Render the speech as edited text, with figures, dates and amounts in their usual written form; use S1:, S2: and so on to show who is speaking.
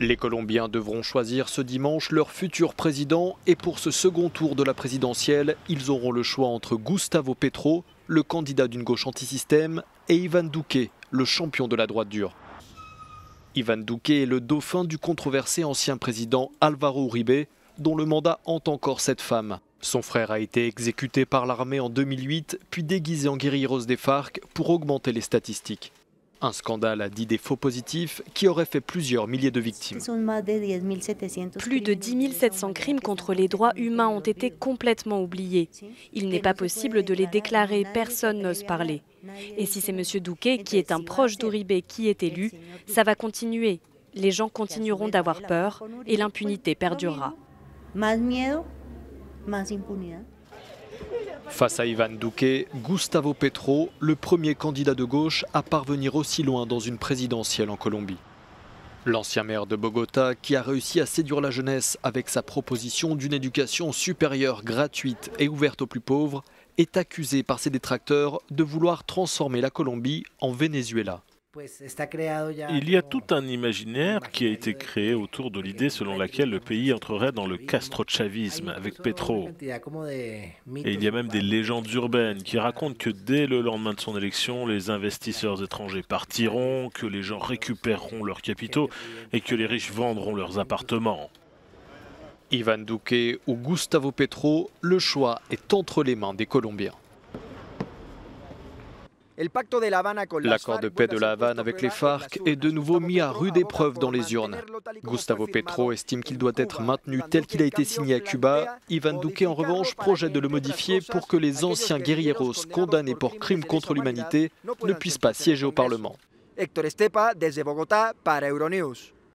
S1: Les Colombiens devront choisir ce dimanche leur futur président et pour ce second tour de la présidentielle, ils auront le choix entre Gustavo Petro, le candidat d'une gauche antisystème, et Iván Duque, le champion de la droite dure. Iván Duque est le dauphin du controversé ancien président Álvaro Uribe, dont le mandat hante encore cette femme. Son frère a été exécuté par l'armée en 2008, puis déguisé en guérilleros des FARC pour augmenter les statistiques. Un scandale à d'idées faux positifs qui aurait fait plusieurs milliers de victimes.
S2: Plus de 10 700 crimes contre les droits humains ont été complètement oubliés. Il n'est pas possible de les déclarer, personne n'ose parler. Et si c'est M. Duque, qui est un proche d'Uribe, qui est élu, ça va continuer. Les gens continueront d'avoir peur et l'impunité perdurera.
S1: Face à Iván Duque, Gustavo Petro, le premier candidat de gauche à parvenir aussi loin dans une présidentielle en Colombie. L'ancien maire de Bogota, qui a réussi à séduire la jeunesse avec sa proposition d'une éducation supérieure gratuite et ouverte aux plus pauvres, est accusé par ses détracteurs de vouloir transformer la Colombie en Venezuela.
S3: Il y a tout un imaginaire qui a été créé autour de l'idée selon laquelle le pays entrerait dans le castrochavisme avec Petro. Et il y a même des légendes urbaines qui racontent que dès le lendemain de son élection, les investisseurs étrangers partiront, que les gens récupéreront leurs capitaux et que les riches vendront leurs appartements.
S1: Iván Duque ou Gustavo Petro, le choix est entre les mains des Colombiens. L'accord de paix de La Havane avec les FARC est de nouveau mis à rude épreuve dans les urnes. Gustavo Petro estime qu'il doit être maintenu tel qu'il a été signé à Cuba. Iván Duque, en revanche, projette de le modifier pour que les anciens guérilleros condamnés pour crimes contre l'humanité ne puissent pas siéger au Parlement.
S4: Héctor Estepa, desde Bogotá, para Euronews.